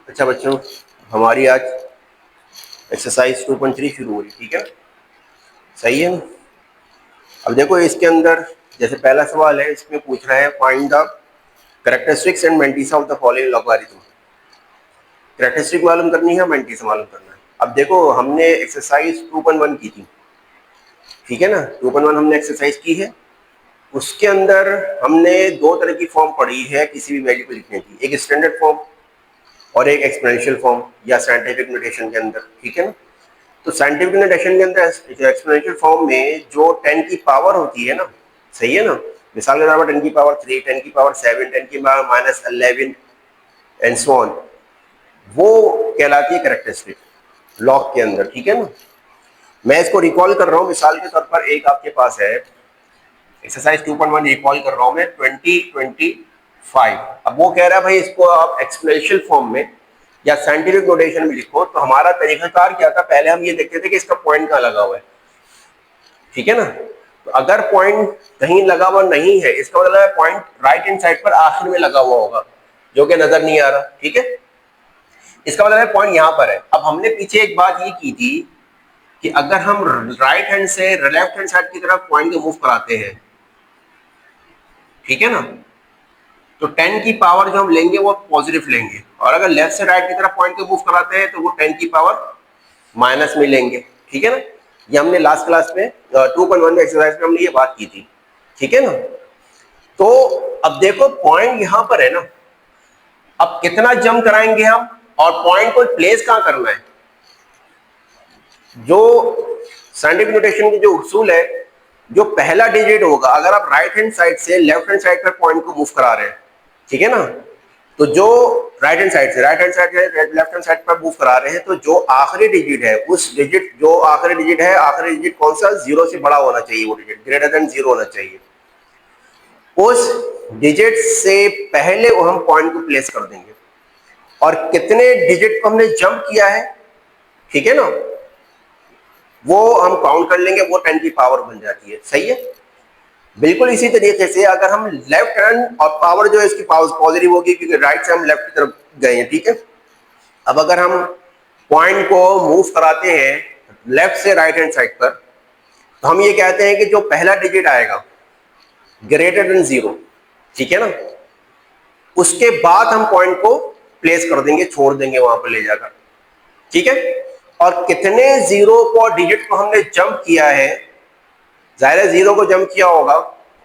अच्छा बच्चों, हमारी आज एक्सरसाइज 2.3 शुरू हो रही, ठीक है। सही है ना। अब देखो इसके अंदर जैसे पहला सवाल है, इसमें पूछ रहा है find the characteristics and mantissa of the following logarithm. Characteristic मालूम करनी है, मेंटिसा मालूम करना है। अब देखो हमने एक्सरसाइज 2.1 की थी, ठीक है ना। 2.1 हमने एक्सरसाइज की है। उसके अंदर हमने दो तरह की फॉर्म पढ़ी है किसी भी वैल्यू को लिखने की, एक स्टैंडर्ड फॉर्म और एक एक्सपोनेंशियल फॉर्म या साइंटिफिक नोटेशन के अंदर, ठीक है ना। तो साइंटिफिक नोटेशन के अंदर एक्सपोनेंशियल फॉर्म में जो 10 की पावर होती है ना, सही है ना। मिसाल के तौर पर 10 की पावर 3, 10 की पावर 7, 10 की पावर -11 एंड सो ऑन, वो कहलाती है कैरेक्टरिस्टिक लॉग के अंदर, ठीक है ना। मैं इसको रिकॉल कर रहा हूँ, मिसाल के तौर पर एक आपके पास है एक्सरसाइज 2.1, रिकॉल कर रहा हूँ मैं 2025। अब वो कह रहा है भाई इसको आप एक्सपोनेंशियल फॉर्म में या साइंटिफिक नोटेशन में लिखो। तो हमारा तरीकाकार क्या था, पहले हम ये देखते थे कि इसका पॉइंट कहाँ लगा हुआ है, ठीक है ना। तो अगर पॉइंट कहीं लगा हुआ नहीं है, इसका मतलब है पॉइंट राइट हैंड साइड पर आखिर में लगा हुआ होगा, जो कि नजर नहीं आ रहा, ठीक है। इसका मतलब है पॉइंट यहां पर है। अब हमने पीछे एक बात ये की थी कि अगर हम राइट हैंड से लेफ्ट हैंड साइड की तरफ पॉइंट को मूव कराते हैं, ठीक है ना, तो 10 की पावर जो हम लेंगे वो पॉजिटिव लेंगे, और अगर लेफ्ट से राइट की तरफ पॉइंट को मूव कराते हैं तो वो 10 की पावर माइनस में लेंगे, ठीक है ना। ये हमने लास्ट क्लास में 2.1 में एक्सरसाइज में हमने ये बात की थी, ठीक है ना। तो अब देखो पॉइंट यहां पर है ना, अब कितना जंप कराएंगे हम, और पॉइंट को प्लेस कहां करना है। जो साइंटिफिक नोटेशन की जो उसूल है, जो पहला डिजिट होगा, अगर आप राइट हैंड साइड से लेफ्ट हैंड साइड पर पॉइंट को मूव करा रहे हैं, ठीक है ना, तो जो राइट हैंड साइड से लेफ्ट हैंड साइड पर मूव करा रहे हैं, तो जो आखिरी डिजिट है, उस डिजिट जो आखिरी डिजिट है, आखिरी डिजिट कौन सा, 0 से बड़ा होना चाहिए, वो डिजिट ग्रेटर देन 0 होना चाहिए। उस डिजिट से पहले वो हम पॉइंट को प्लेस कर देंगे, और कितने डिजिट को हमने जंप किया है, ठीक है ना, वो हम काउंट कर लेंगे, वो 10 की पावर बन जाती है, सही है। बिल्कुल इसी तरीके से अगर हम लेफ्ट हैंड, और पावर जो है इसकी पावर पॉजिटिव होगी क्योंकि राइट से हम लेफ्ट की तरफ गए हैं, ठीक है। अब अगर हम पॉइंट को मूव कराते हैं लेफ्ट से राइट हैंड साइड पर, तो हम ये कहते हैं कि जो पहला डिजिट आएगा ग्रेटर देन 0, ठीक है ना, उसके बाद हम पॉइंट को प्लेस कर देंगे, छोड़ देंगे वहां पर ले जाकर, ठीक है। और कितने जीरो को डिजिट को हमने जंप किया है, जाहिर है 0 को जंप किया होगा,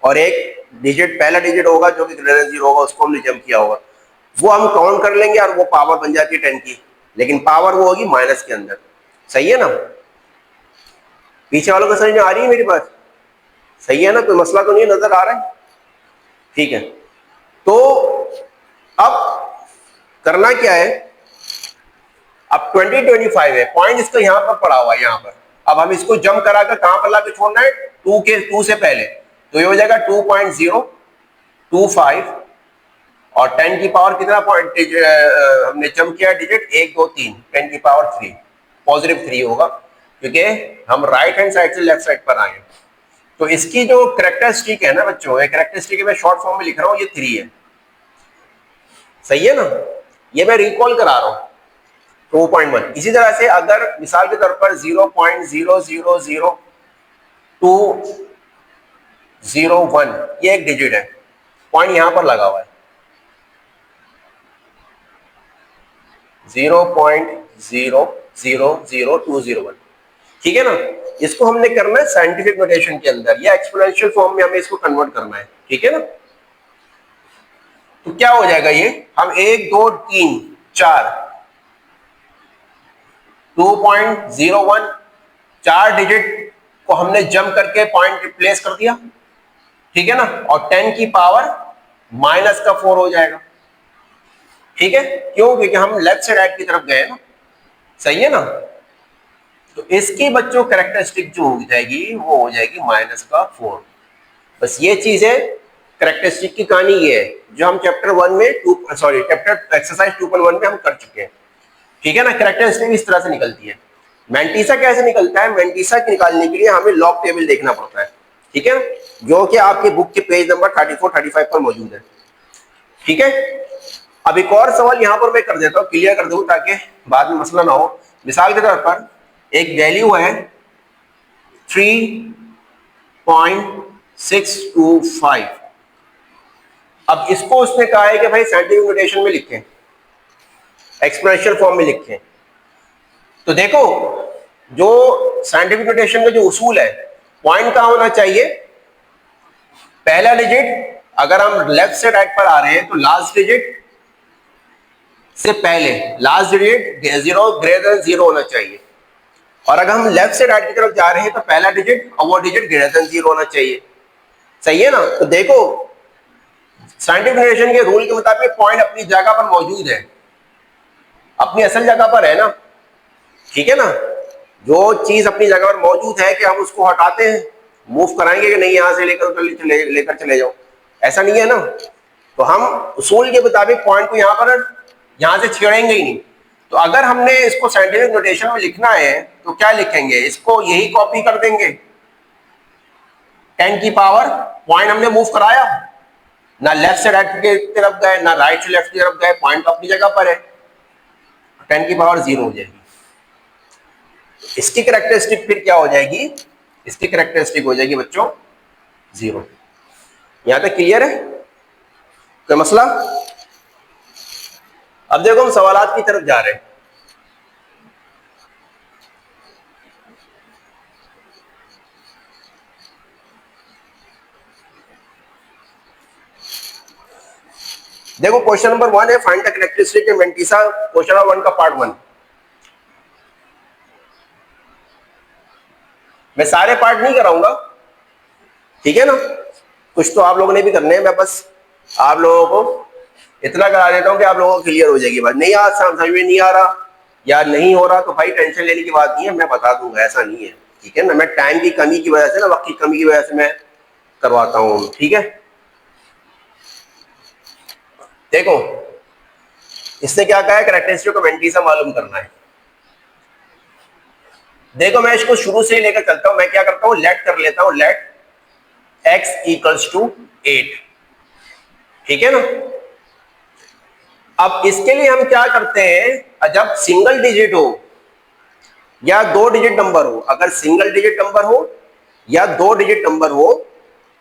और एक डिजिट पहला डिजिट होगा जो कि ग्रेटर देन 0 होगा, उसको हमने जंप किया होगा, वो हम काउंट कर लेंगे, और वो पावर बन जाती है 10 की, लेकिन पावर वो होगी माइनस के अंदर, सही है ना। पीछे वालों को समझ में आ रही है मेरी बात, सही है ना, कोई मसला तो नहीं नजर आ रहा है, ठीक है। तो अब करना क्या है, अब 2025 है, पॉइंट इसका यहां पर पड़ा हुआ है, यहां पर। अब हम इसको जंप कराकर कहां पर लाके छोड़ना है, 2 से पहले, तो ये हो जाएगा 2.025, और 10 की पावर कितना पॉइंट हमने जंप किया डिजिट, 1 2 3, 10 की पावर 3, पॉजिटिव 3 होगा क्योंकि हम राइट हैंड साइड से लेफ्ट साइड पर आए। तो इसकी जो कैरेक्टरिस्टिक है ना बच्चों, कैरेक्टरिस्टिक मैं शॉर्ट फॉर्म में लिख रहा हूं, ये 3 है, सही है ना। ये मैं रिकॉल करा रहा हूं 2.1। इसी तरह से अगर मिसाल के तौर पर 0.000201, ये एक डिजिट है, पॉइंट यहां पर लगा हुआ है 0.000201, ठीक है ना। इसको हमने करना है साइंटिफिक नोटेशन के अंदर या एक्सपोनेंशियल फॉर्म में हमें इसको कन्वर्ट करना है, ठीक है ना। तो क्या हो जाएगा ये, हम 1 2 3 4 2.01, 4 डिजिट को हमने जंप करके पॉइंट रिप्लेस कर दिया, ठीक है ना, और 10 की पावर -4 हो जाएगा, ठीक है। क्यों, क्योंकि हम लेफ्ट से राइट की तरफ गए ना, सही है ना। तो इसकी बच्चों कैरेक्टरिस्टिक जो हो जाएगी वो हो जाएगी -4। बस ये चीज है, कैरेक्टरिस्टिक की कहानी ये है जो हम चैप्टर 1 में चैप्टर एक्सरसाइज 2.1 में हम कर चुके हैं, ठीक है ना। कैरेक्टरिस्टिक इस तरह से निकलती है। मेंटिसा कैसे निकलता है, मेंटिसा निकालने के लिए हमें लॉग टेबल देखना पड़ता है, ठीक है, जो कि आपके बुक के पेज नंबर 34 35 पर मौजूद है, ठीक है। अब एक और सवाल यहां पर मैं कर देता हूं, क्लियर कर दूं ताकि बाद में मसला ना हो। मिसाल के तौर पर एक वैल्यू है 3.625। अब इसको उसने कहा है कि भाई साइंटिफिक नोटेशन में लिखें, एक्सपोनेंशियल फॉर्म में लिखें। तो देखो जो साइंटिफिक नोटेशन का जो उसूल है, पॉइंट कहां होना चाहिए, पहला डिजिट अगर हम लेफ्ट से राइट पर आ रहे हैं तो लास्ट डिजिट से पहले लास्ट डिजिट 0 ग्रेटर देन 0 होना चाहिए, और अगर हम लेफ्ट से राइट की तरफ जा रहे हैं तो पहला डिजिट और वो डिजिट ग्रेटर देन 0 होना चाहिए। सही है ना? तो देखो साइंटिफिक नोटेशन के रूल के मुताबिक पॉइंट अपनी जगह पर मौजूद है, अपनी असल जगह पर है ना, ठीक है ना। जो चीज अपनी जगह पर मौजूद है कि हम उसको हटाते हैं, मूव कराएंगे कि नहीं, यहां से लेकर चले जाओ, ऐसा नहीं है ना। तो हम उसूल के मुताबिक पॉइंट को यहां से छेड़ेंगे ही नहीं। तो अगर हमने इसको साइंटिफिक नोटेशन में लिखना है तो क्या लिखेंगे, इसको यही कॉपी कर देंगे, 10 की पावर, पॉइंट हमने मूव कराया, ना लेफ्ट से राइट की तरफ गए ना राइट से लेफ्ट की तरफ गए, पॉइंट अपनी जगह पर है, 10 की पावर 0 हो जाएगी। इसकी कैरेक्टरिस्टिक फिर क्या हो जाएगी, इसकी कैरेक्टरिस्टिक हो जाएगी बच्चों 0। यहां तक क्लियर है कोई मसला? अब देखो हम सवालात की तरफ जा रहे हैं। देखो क्वेश्चन नंबर 1 है, find the characteristic of mantissa, question number 1 का पार्ट 1। मैं सारे पार्ट नहीं कराऊंगा, ठीक है ना, कुछ तो आप लोगों ने भी करने हैं, मैं बस आप लोगों को इतना करा देता हूं कि आप लोगों को क्लियर हो जाएगी बात। नहीं समझ में नहीं आ रहा या नहीं हो रहा तो भाई टेंशन लेने की बात नहीं है, मैं बता दूंगा, ऐसा नहीं है, ठीक है ना। मैं टाइम की कमी की वजह से ना, वक्त की कमी की वजह से मैं करवाता हूं, ठीक है। देखो इसने क्या कहा है, कैरेक्टरिस्टिक ऑफ मेंटिसा मालूम करना है। देखो मैं इसको शुरू से ही लेकर चलता हूं, मैं क्या करता हूं, लेट कर लेता हूं, लेट x इक्वल्स टू 8, ठीक है ना। अब इसके लिए हम क्या करते हैं, जब सिंगल डिजिट हो या 2 डिजिट नंबर हो, अगर सिंगल डिजिट नंबर हो या 2 डिजिट नंबर हो,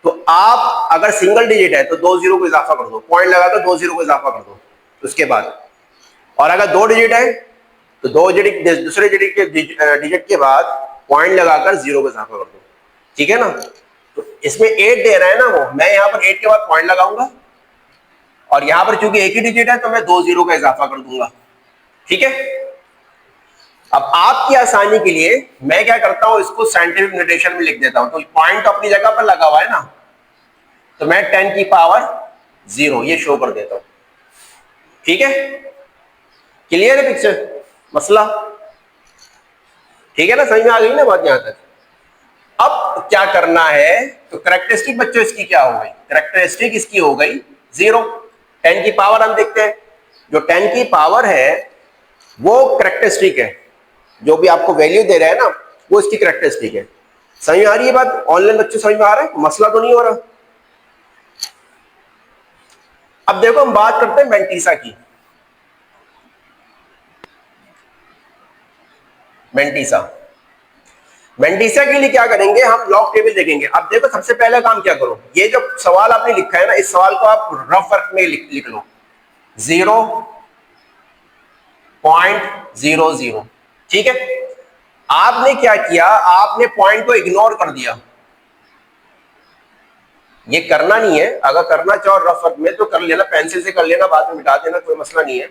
तो आप अगर सिंगल डिजिट है तो 2 जीरो को इजाफा कर दो, पॉइंट लगाकर 2 जीरो को इजाफा कर दो उसके बाद, और अगर 2 डिजिट है तो 2 डिजिट दूसरे डिजिट के बाद पॉइंट लगाकर 0 को इजाफा कर दो, ठीक है ना। तो इसमें 8 दे रहा है ना वो, मैं यहां पर 8 के बाद पॉइंट लगाऊंगा, और यहां पर चूंकि एक ही डिजिट है तो मैं 2 जीरो का इजाफा कर दूंगा, ठीक है। अब आपकी आसानी के लिए मैं क्या करता हूं, इसको साइंटिफिक नोटेशन में लिख देता हूं, तो पॉइंट तो अपनी जगह पर लगा हुआ है ना, तो मैं 10 की पावर 0 ये शो कर देता हूं, ठीक है। क्लियर है पिक्चर, मसला ठीक है ना, समझ में आ गई ना बात यहां तक। अब क्या करना है, तो कैरेक्टरिस्टिक बच्चों इसकी क्या हो गई, कैरेक्टरिस्टिक इसकी हो गई 0। 10 की पावर हम देखते हैं, जो 10 की पावर है वो कैरेक्टरिस्टिक है, जो भी आपको वैल्यू दे रहा है ना वो इसकी कैरेक्टरिस्टिक है। समझ में आ रही है बात, ऑनलाइन बच्चे समझ में आ रहा है, मसला तो नहीं हो रहा। अब देखो हम बात करते हैं मेंटिसा की। मेंटिसा के लिए क्या करेंगे, हम लॉग टेबल देखेंगे। अब देखो सबसे पहले काम क्या करो, ये जो सवाल आपने लिखा है ना, इस सवाल को आप रफ वर्क में लिख लो, 0.00, ठीक है। आपने क्या किया, आपने पॉइंट को इग्नोर कर दिया, ये करना नहीं है, अगर करना चाहो रफ वर्क में तो कर लेना, पेंसिल से कर लेना, बाद में मिटा देना, कोई मसला नहीं है,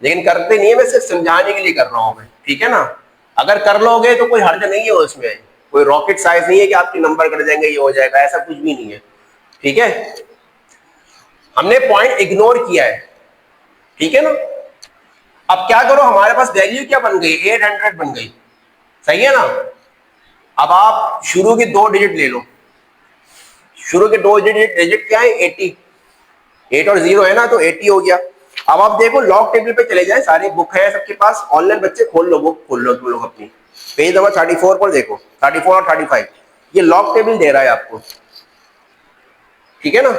लेकिन करते नहीं है, मैं सिर्फ समझाने के लिए कर रहा हूं मैं, ठीक है ना। अगर कर लोगे तो कोई हर्ज नहीं है उसमें, कोई रॉकेट साइंस नहीं है कि आपके नंबर कर देंगे ये हो जाएगा, ऐसा कुछ भी नहीं है, ठीक है। हमने पॉइंट इग्नोर किया है, ठीक है ना। अब क्या करो, हमारे पास वैल्यू क्या बन गई, 800 बन गई, सही है ना। अब आप शुरू के 2 डिजिट ले लो, शुरू के 2 डिजिट क्या है, 80, 8 और 0 है ना, तो 80 हो गया। अब आप देखो लॉग टेबल पे चले जाए, सारी बुक है सबके पास, ऑनलाइन बच्चे खोल लो, बुक खोल लो तुम लोग अपनी, पेज नंबर 34 पर देखो, 34 और 35, ये लॉग टेबल दे रहा है आपको, ठीक है ना।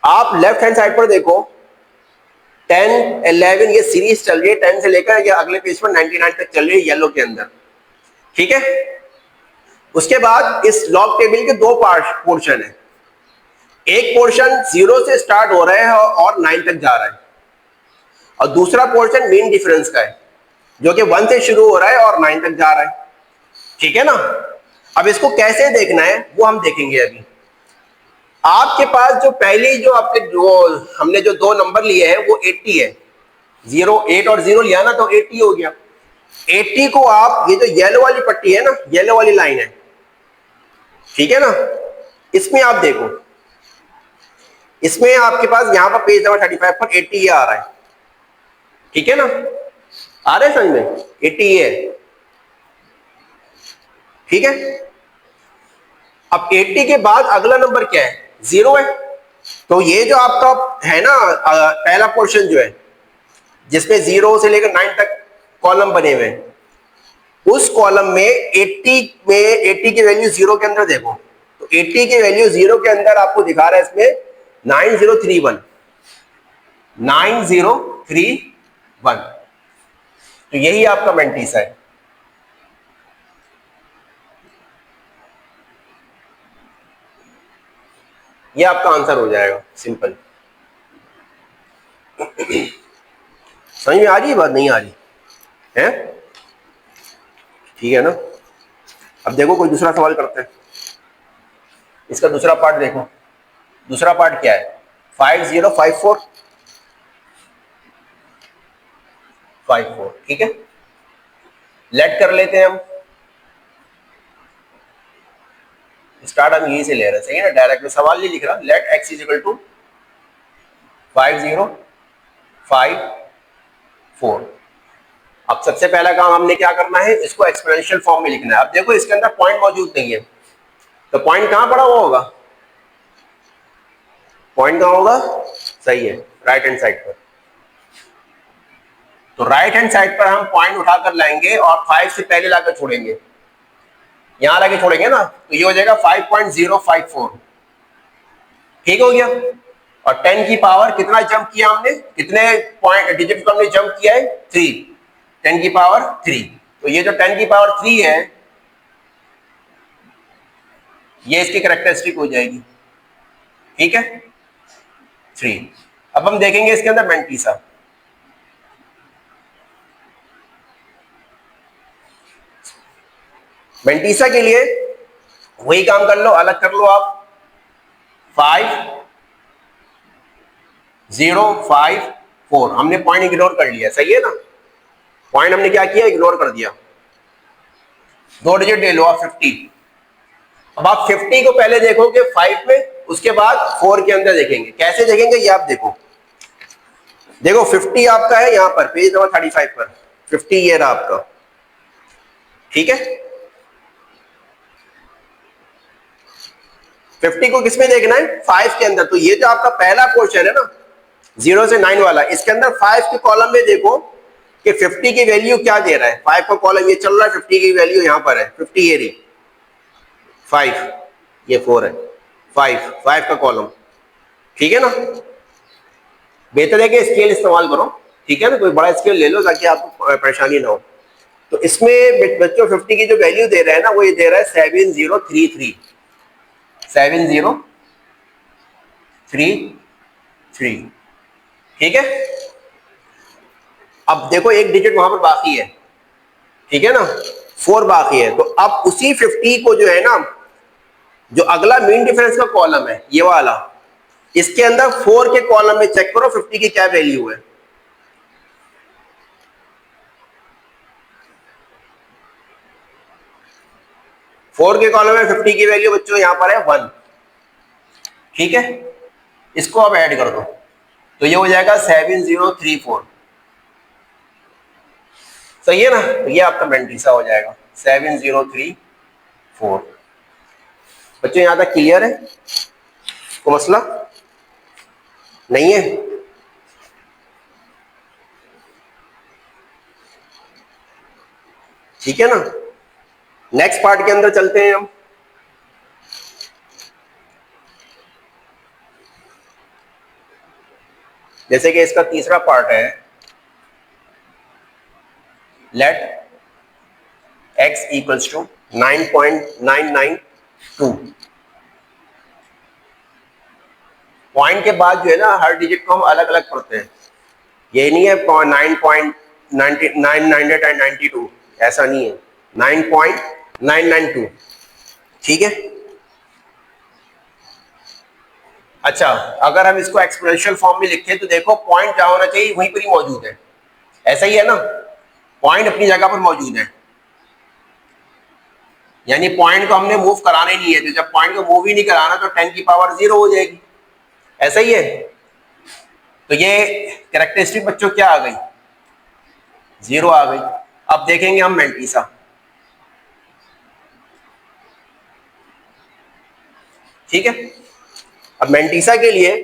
आप लेफ्ट हैंड साइड पर देखो, 10 11 ये सीरीज चल रही है 10 से लेकर ये अगले पेज पर 99 तक चल रही है येलो के अंदर, ठीक है। उसके बाद इस लॉग टेबल के दो पोर्शन है, एक पोर्शन 0 से स्टार्ट हो रहा है और 9 तक जा रहा है, और दूसरा पोर्शन मीन डिफरेंस का है जो कि 1 से शुरू हो रहा है और 9 तक जा रहा है, ठीक है ना। अब इसको कैसे देखना है वो हम देखेंगे अभी। आपके पास जो पहले जो आपके जो हमने जो दो नंबर लिए हैं वो 80 है, 0 8 और 0 लिया ना तो 80 हो गया। 80 को आप, ये जो येलो वाली पट्टी है ना, येलो वाली लाइन है, ठीक है ना, इसमें आप देखो, इसमें आपके पास यहां पर पेज नंबर 35 पर 80 आ रहा है, ठीक है ना, आ रहा है समझ में, 80 है, ठीक है। अब 80 के बाद अगला नंबर क्या है, 0 है। तो ये जो आपका है ना पहला पोर्शन जो है जिसमें 0 से लेकर 9 तक कॉलम बने हुए हैं, उस कॉलम में 80 की वैल्यू 0 के अंदर देखो, तो 80 की वैल्यू 0 के अंदर आपको दिखा रहा है इसमें 9031, 9031, तो यही आपका मेंटीसा है। ये आपका आंसर हो जाएगा, सिंपल। समझ में आ रही है बात, नहीं आ रही है, ठीक है ना। अब देखो कोई दूसरा सवाल करते हैं, इसका दूसरा पार्ट देखो। दूसरा पार्ट क्या है, 5054, ठीक है। लेट कर लेते हैं हम, स्टार्ट हम यहीं से ले रहे हैं, सही है ना, डायरेक्ट में सवाल नहीं लिख रहा। Let x is equal to 5054। अब सबसे पहला काम हमने क्या करना है, इसको एक्सपोनेंशियल फॉर्म में लिखना है। अब देखो इसके अंदर पॉइंट मौजूद नहीं है, तो पॉइंट कहां पड़ा हुआ होगा, पॉइंट कहां होगा, सही है, राइट हैंड साइड पर। तो राइट हैंड साइड पर हम पॉइंट उठाकर लाएंगे और 5 से पहले लाकर छोड़ेंगे, यहां लाके छोड़ेंगे ना, तो ये हो जाएगा 5.054, ठीक हो गया। और 10 की पावर कितना जंप किया हमने, कितने पॉइंट डिजिट को हमने जंप किया है, 3, 10 की पावर 3। तो ये जो 10 की पावर 3 है ये इसकी कैरेक्टरिस्टिक हो जाएगी, ठीक है, 3। अब हम देखेंगे इसके अंदर मेंटीसा। मेंटीसा के लिए वही काम कर लो, अलग कर लो आप, 5054, हमने पॉइंट इग्नोर कर लिया, सही है ना, पॉइंट हमने क्या किया, इग्नोर कर दिया। दो डिजिट ले लो आप, 50। अब आप 50 को पहले देखोगे 5 में, उसके बाद 4 के अंदर देखेंगे। कैसे देखेंगे ये आप देखो, देखो 50 आपका है यहां पर पेज नंबर 35 पर, 50 ये रहा आपका, ठीक है। 50 को किसमें देखना है, 5 के अंदर। तो ये जो आपका पहला क्वेश्चन है ना 0 से 9 वाला, इसके अंदर 5 के कॉलम में देखो कि 50 की वैल्यू क्या दे रहा है। 5 का कॉलम ये चल रहा है, 50 की वैल्यू यहां पर है, 50 ये रही, 5 ये 4 है, 5 का कॉलम, ठीक है ना। बेहतर है कि स्केल इस्तेमाल करो, ठीक है ना, कोई बड़ा स्केल ले लो ताकि आपको परेशानी ना हो। तो इसमें बच्चों 50 की जो वैल्यू दे रहा है ना वो ये दे रहा है 7033, 7033, ठीक है। अब देखो एक डिजिट वहां पर बाकी है, ठीक है ना, 4 बाकी है। तो अब उसी 50 को जो है ना, जो अगला मीन डिफरेंस का कॉलम है ये वाला, इसके अंदर 4 के कॉलम में चेक करो 50 की क्या वैल्यू है। फोर के कॉलम में 50 की वैल्यू बच्चों यहां पर है 1, ठीक है। इसको आप ऐड कर दो तो ये हो जाएगा 7034, सही है ना। तो ये आपका मेंटीसा हो जाएगा 7034। बच्चों यहां तक क्लियर है, कोई मसला नहीं है। ठीक है ना, नेक्स्ट पार्ट के अंदर चलते हैं हम। जैसे कि इसका तीसरा पार्ट है, let x equals to 9.992। Point के बाद जो है ना हर डिजिट को हम अलग अलग पढ़ते हैं, ये नहीं है 9.992, ऐसा नहीं है, 9.992। ठीक है। अच्छा, अगर हम इसको एक्सपोनेंशियल फॉर्म में लिखें तो देखो पॉइंट क्या होना चाहिए, वहीं पर ही मौजूद है, ऐसा ही है ना, पॉइंट अपनी जगह पर मौजूद है, यानी पॉइंट को हमने मूव कराने नहीं है, तो जब पॉइंट को मूव ही नहीं कराना तो 10 की पावर 0 हो जाएगी, ऐसा ही है। तो ये कैरेक्टरिस्टिक बच्चों क्या आ गई, 0 आ गई। अब देखेंगे हम मैंटीसा। ठीक है, अब मैंटीसा के लिए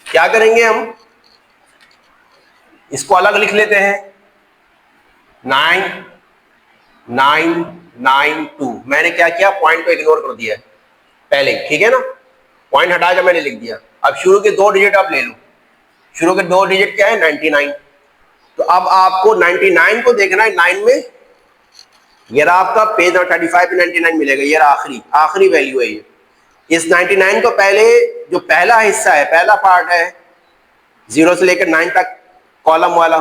क्या करेंगे, हम इसको अलग लिख लेते हैं, 9.992। मैंने क्या किया, पॉइंट को इग्नोर कर दिया पहले, ठीक है ना, पॉइंट हटा के मैंने लिख दिया। अब शुरू के 2 डिजिट आप ले लो, शुरू के 2 डिजिट क्या है, 99। तो अब आपको 99 को देखना है 9 में, ये रहा आपका पेज 35 पे 99 मिलेगा, ये आखिरी आखिरी वैल्यू है ये। इस 99 को पहले जो पहला हिस्सा है, पहला पार्ट है 0 से लेकर 9 तक कॉलम वाला,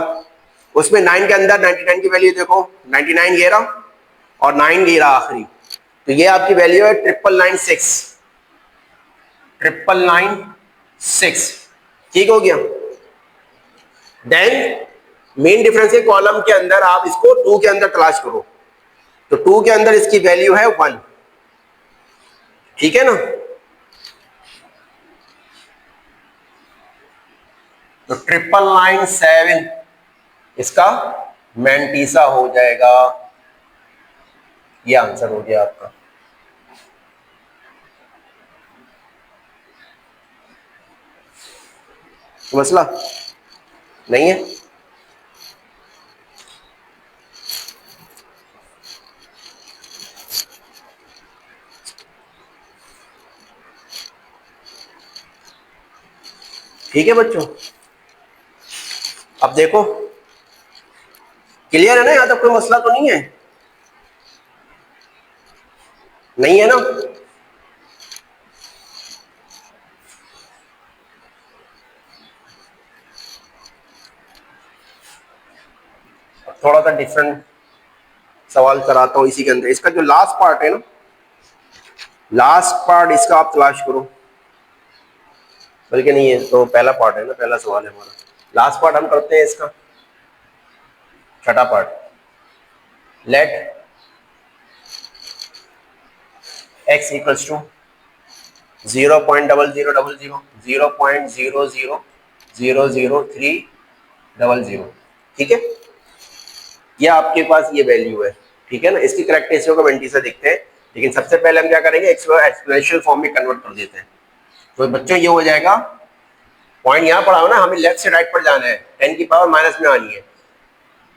उसमें 9 के अंदर 99 की वैल्यू देखो, 99 ये रहा और 9 ये रहा आखिरी, तो ये आपकी वैल्यू है 99996। ठीक हो गया। देन मेन डिफरेंस के कॉलम के अंदर आप इसको 2 के अंदर तलाश करो, तो 2 के अंदर इसकी वैल्यू है 1। ठीक है ना, तो 99997 इसका मैंटीसा हो जाएगा, ये आंसर हो गया आपका। तो मसला नहीं है। ठीक है बच्चों, अब देखो क्लियर है ना, यहां तक कोई मसला तो नहीं है, नहीं है ना। थोड़ा सा डिफरेंट सवाल कराता हूं इसी के अंदर, इसका जो लास्ट पार्ट है ना, लास्ट पार्ट इसका आप तलाश करो, बल्कि नहीं है तो पहला पार्ट है ना, पहला सवाल है हमारा, लास्ट पार्ट हम करते हैं इसका, छठा part, let x equals to 0.0000 0.0000300। ठीक है, ये आपके पास ये वैल्यू है। ठीक है ना, इसकी करेक्टरिस्टिक को मैंटीसा देखते हैं, लेकिन सबसे पहले हम क्या करेंगे, एक्सपोनेंशियल फॉर्म में कन्वर्ट कर देते हैं। तो बच्चों ये हो जाएगा, पॉइंट यहाँ पड़ा हो ना, हमें लेफ्ट से राइट पर जाना है, 10 की पावर माइनस में आनी है,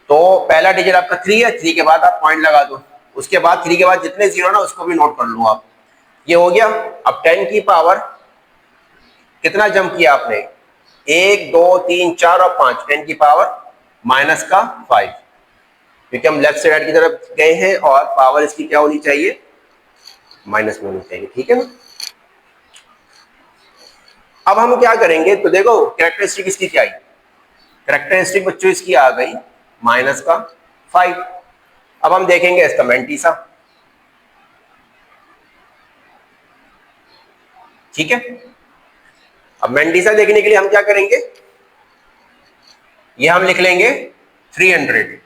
तो पहला डिजिट आपका 3 है, 3 के बाद आप पॉइंट लगा दो, उसके बाद 3 के बाद जितने जीरो ना उसको भी नोट कर लो आप, ये हो गया। अब 10 की पावर कितना जम किया आपने, 1 2 3 4 और 5, 10 की पावर माइनस का 5, क्योंकि हम लेफ्ट से राइट की तरफ गए हैं और पावर इसकी क्या होनी चाहिए, माइनस में होनी चाहिए। ठीक है ना, अब हम क्या करेंगे, तो देखो कैरेक्टरिस्टिक इसकी क्या आई, कैरेक्टरिस्टिक बच्चों इसकी आ गई माइनस का 5। अब हम देखेंगे इसका मैंटीसा। ठीक है, अब मैंटीसा देखने के लिए हम क्या करेंगे, ये हम लिख लेंगे 300,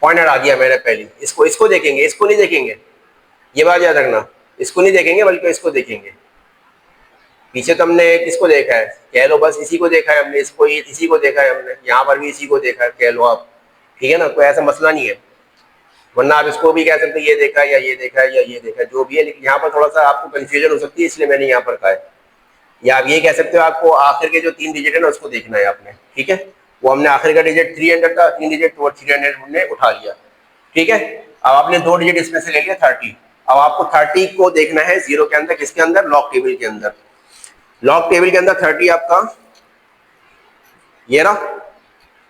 पॉइंट हटा दिया मैंने पहले, इसको देखेंगे, इसको नहीं देखेंगे, ये बात याद रखना, इसको नहीं देखेंगे बल्कि इसको देखेंगे। पीछे तो हमने किसको देखा है, कह लो बस इसी को देखा है हमने, इसको इसी को देखा है हमने, यहाँ पर भी इसी को देखा है, कह लो आप। ठीक है ना, कोई ऐसा मसला नहीं है, वरना आप इसको भी कह सकते हैं ये देखा है या ये देखा है या ये देखा है, जो भी है, लेकिन यहाँ पर थोड़ा सा आपको कंफ्यूजन हो सकती है, इसलिए मैंने यहाँ पर कहा है। या आप ये कह सकते हो आपको आखिर के जो 3 डिजिट है ना उसको देखना है आपने। ठीक है, वो हमने आखिर का डिजिट 300 था, 3 डिजिट और 300 हमने उठा लिया। ठीक है, अब आपने 2 डिजिट इसमें से ले लिया 30, अब आपको 30 को देखना है 0 के अंदर, किसके अंदर, लॉग टेबल के अंदर। लॉग टेबल के अंदर 30 आपका ये रहा,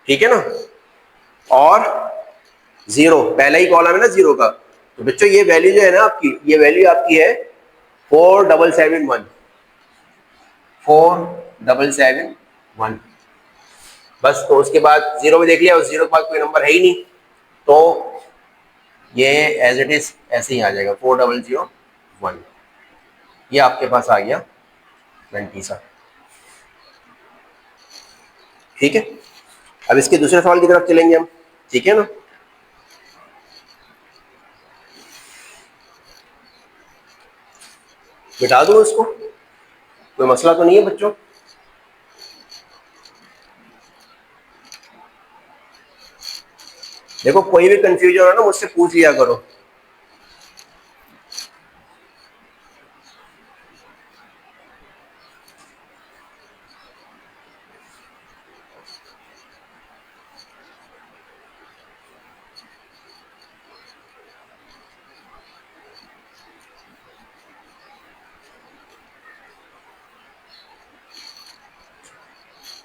ठीक है ना, और 0 पहला ही कॉलम है ना 0 का, तो बच्चों ये वैल्यू जो है ना आपकी, ये वैल्यू आपकी है 4771, 4771 बस। तो उसके बाद 0 में देख लिया, उस 0 के बाद कोई नंबर है ही नहीं, तो ये एज इट इज ऐसे ही आ जाएगा 4001, ये आपके पास आ गया मेंटीसा, ठीक है। अब इसके दूसरे सवाल की तरफ चलेंगे हम, ठीक है ना। मिटा दूं इसको, कोई मसला तो नहीं है बच्चों। देखो कोई भी कंफ्यूजन हो ना मुझसे पूछ लिया करो।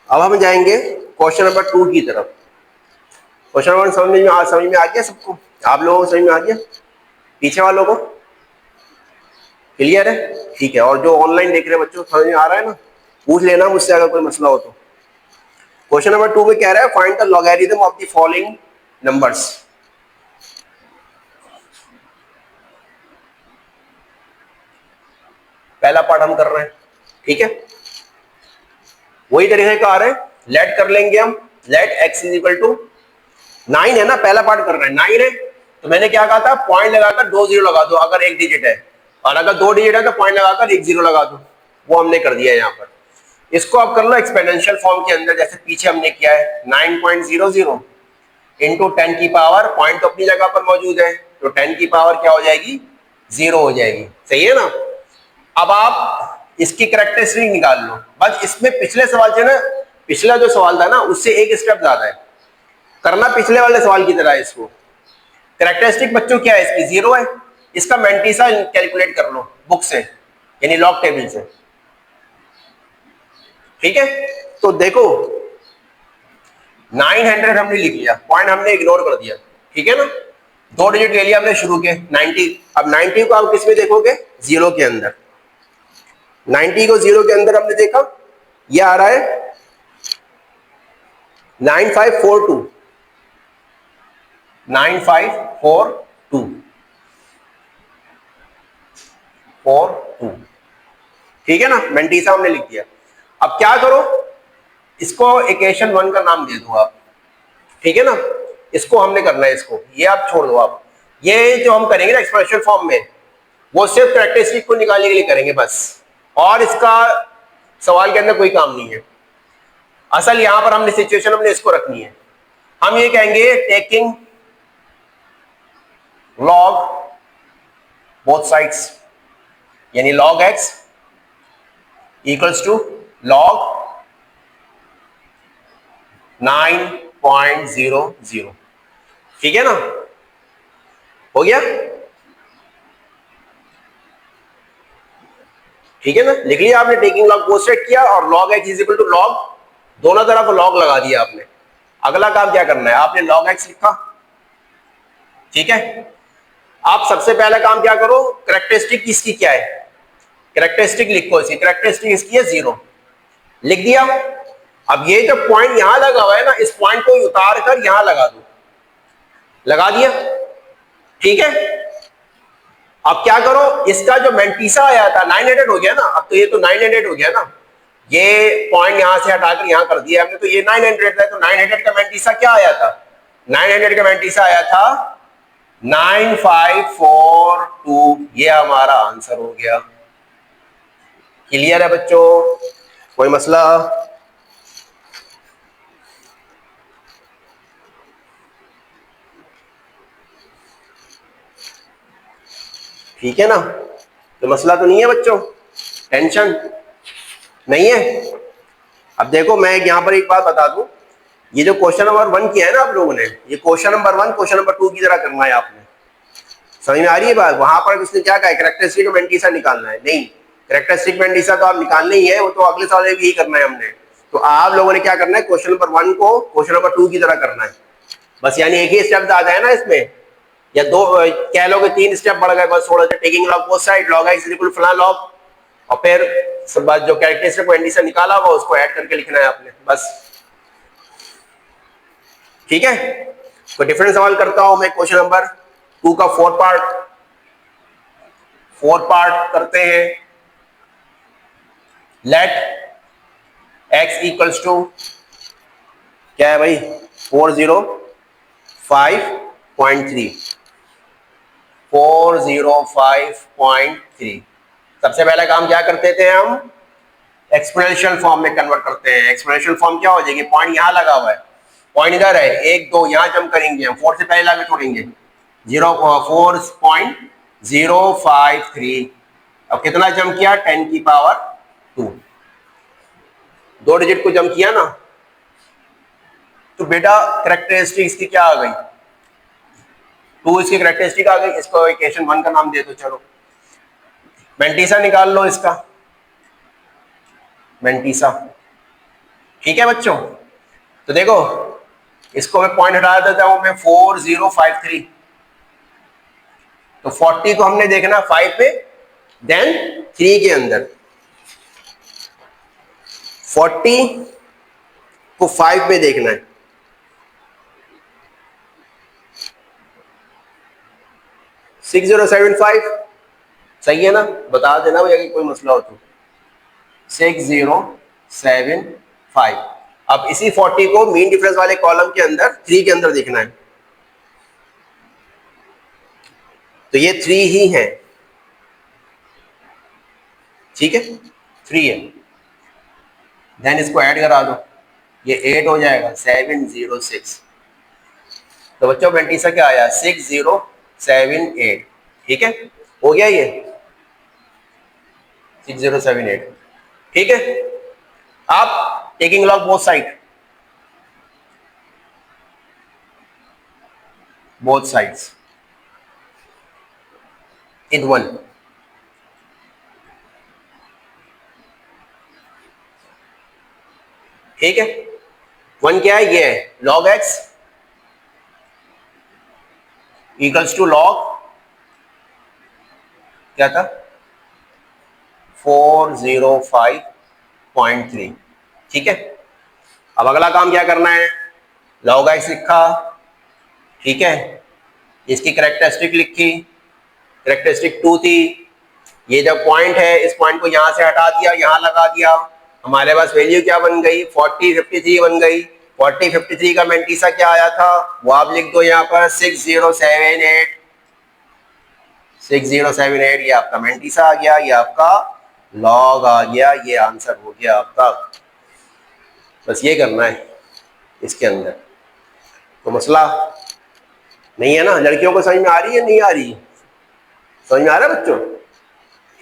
अब हम जाएंगे क्वेश्चन नंबर 2 की तरफ। क्वेश्चन नंबर समझ में आ गया सबको, आप लोगों को समझ में आ गया, पीछे वालों को क्लियर है, ठीक है। और जो ऑनलाइन देख रहे हैं बच्चों समझ में आ रहा है ना, पूछ लेना मुझसे अगर कोई मसला हो तो। क्वेश्चन नंबर 2 में कह रहा है find the logarithm of the following numbers. पहला पार्ट हम कर रहे हैं, ठीक है, वही तरीके का आ रहा है। लेट कर लेंगे हम, let x is equal to 9 है ना, पहला पार्ट कर रहे हैं 9 है, तो मैंने क्या कहा था, पॉइंट लगाकर 2 0 लगा दो अगर एक डिजिट है, और अगर 2 डिजिट है तो पॉइंट लगाकर 1 0 लगा दो, वो हमने कर दिया है यहाँ पर। इसको आप कर लो एक्सपोनेंशियल फॉर्म के अंदर, जैसे पीछे हमने किया है 9.00 इंटू 10 की पावर, पॉइंट तो अपनी जगह पर मौजूद है, तो 10 की पावर क्या हो जाएगी, 0 हो जाएगी, सही है ना। अब आप इसकी कैरेक्टरिस्टिक निकाल लो, बस इसमें पिछले सवाल से ना, पिछला जो सवाल था ना उससे एक स्टेप ज्यादा है, करना पिछले वाले सवाल की तरह है इसको। कैरेक्टरिस्टिक बच्चों क्या है, इसकी 0 है, इसका मेंटीसा कैलकुलेट कर लो बुक से, यानी लॉग टेबल से, ठीक है। तो देखो 900 हमने लिख लिया, पॉइंट हमने इग्नोर कर दिया, ठीक है ना, 2 डिजिट ले लिया हमने शुरू के 90। अब 90 को आप किस में देखोगे, 0 के अंदर। 90 को 0 के अंदर हमने देखा, ये आ रहा है 9542, 9542 42, ठीक है ना, मेंटीसा हमने लिख दिया। अब क्या करो, इसको इक्वेशन 1 का नाम दे दो आप, ठीक है ना, इसको हमने करना है, इसको ये आप छोड़ दो। आप ये जो हम करेंगे ना एक्सप्रेशन फॉर्म में, वो सिर्फ कैरेक्टरिस्टिक को निकालने के लिए करेंगे बस, और इसका सवाल के अंदर कोई काम नहीं है। असल यहां पर हमने सिचुएशन हमने इसको रखनी है, हम ये कहेंगे टेकिंग लॉग बोथ साइड्स, यानी log x equals to log 9.00, ठीक है ना, हो गया, ठीक है ना, लिख लिया आपने, टेकिंग लॉग बोथ साइड किया, और log x is equal to log, दोनों तरफ लॉग लगा दिया आपने। अगला काम क्या करना है, आपने लॉग x लिखा, ठीक है। आप सबसे पहला काम क्या करो, कैरेक्टरिस्टिक इसकी क्या है, कैरेक्टरिस्टिक लिखो, इसकी कैरेक्टरिस्टिक इसकी है 0, लिख दिया। अब ये जो पॉइंट यहां लगा हुआ है ना, इस पॉइंट को उतार कर यहां लगा दो, लगा दिया, ठीक है। अब क्या करो, इसका जो मेंटीसा आया था 900 हो गया ना, अब तो ये तो 900 हो गया ना, ये पॉइंट यहां से हटाकर यहां कर दिया हमने, तो ये 900 था, तो 900 का मेंटीसा क्या आया था, 900 का मेंटीसा आया था 9542, ये हमारा आंसर हो गया। क्लियर है बच्चों, कोई मसला, ठीक है ना, तो मसला तो नहीं है बच्चों, टेंशन नहीं है। अब देखो मैं यहां पर एक बात बता दूं, ये जो क्वेश्चन नंबर 1 किया है ना आप लोगों ने, ये क्वेश्चन नंबर 1 क्वेश्चन नंबर 2 की तरह करना है आपने। समझ में आ रही है बात? वहां पर उसने क्या कहा, कैरेक्टरिस्टिक ऑफ एंटीसा निकालना है, नहीं कैरेक्टरिस्टिक ऑफ एंटीसा तो आप निकालने ही है, वो तो अगले सवाल में भी यही करना है हमने। तो आप लोगों ने क्या करना है, क्वेश्चन नंबर 1 को क्वेश्चन नंबर 2 की तरह करना है बस, यानी एक ही स्टेप ज्यादा है ना इसमें, या दो कह लो कि 3 स्टेप बढ़ गए बस थोड़ा सा, taking log both side, log x equal फलाना लॉग, और फिर सब बात जो कैरेक्टरिस्टिक ऑफ एंटीसा निकाला होगा उसको ऐड करके लिखना है आपने बस। ठीक है, तो डिफरेंट सवाल करता हूं मैं। क्वेश्चन नंबर 2 का 4 पार्ट करते हैं। लेट x इक्वल्स टू क्या है भाई, 405.3 सबसे पहला काम क्या करते थे हम, एक्सपोनेंशियल फॉर्म में कन्वर्ट करते हैं। एक्सपोनेंशियल फॉर्म क्या हो जाएगी, पॉइंट यहां लगा हुआ है, पॉइंट इधर है, 1 2 यहां जंप करेंगे हम, 4 से पहले लाके छोड़ेंगे 4.053। अब कितना जंप किया, 10 की पावर 2, 2 डिजिट को जंप किया ना, तो बेटा कैरेक्टरिस्टिक इसकी क्या आ गई, 2 इसकी कैरेक्टरिस्टिक आ गई। इसको इक्वेशन 1 का नाम दे दो। चलो मेंटीसा निकाल लो इसका, मेंटीसा। ठीक है बच्चों, तो देखो इसको मैं पॉइंट हटा देता हूं मैं, 4053, तो 40 को हमने देखना 5 पे, देन 3 के अंदर, 40 को 5 पे देखना है, 6075 सही है ना, बता देना भैया कोई मसला हो तो। 6075। अब इसी 40 को मीन डिफरेंस वाले कॉलम के अंदर 3 के अंदर देखना है, तो ये 3 ही है। ठीक है, 3 है, देन इसको ऐड करा दो, ये 8 हो जाएगा, 706। तो बच्चों मेंटीसा क्या आया, 6078। ठीक है, हो गया ये 6078। ठीक है, आप taking log both sides in 1। ठीक है, 1 क्या है, ये है log x equals to log क्या था, 405.3। ठीक है, अब अगला काम क्या करना है, log x लिखा, ठीक है, इसकी कैरेक्टरिस्टिक लिखी, कैरेक्टरिस्टिक 2 थी, ये जब पॉइंट है इस पॉइंट को यहां से हटा दिया, यहां लगा दिया, हमारे पास वैल्यू क्या बन गई, 4053 बन गई। 4053 का मेंटीसा क्या आया था, वो आप लिख दो यहाँ पर 6078। 6078 ये आपका मेंटीसा आ गया, ये आपका लॉग आ गया, ये आंसर हो गया आपका। बस ये करना है इसके अंदर, तो मसला नहीं है ना। लड़कियों को समझ में आ रही है, नहीं आ रही, समझ में आ रहा है बच्चों?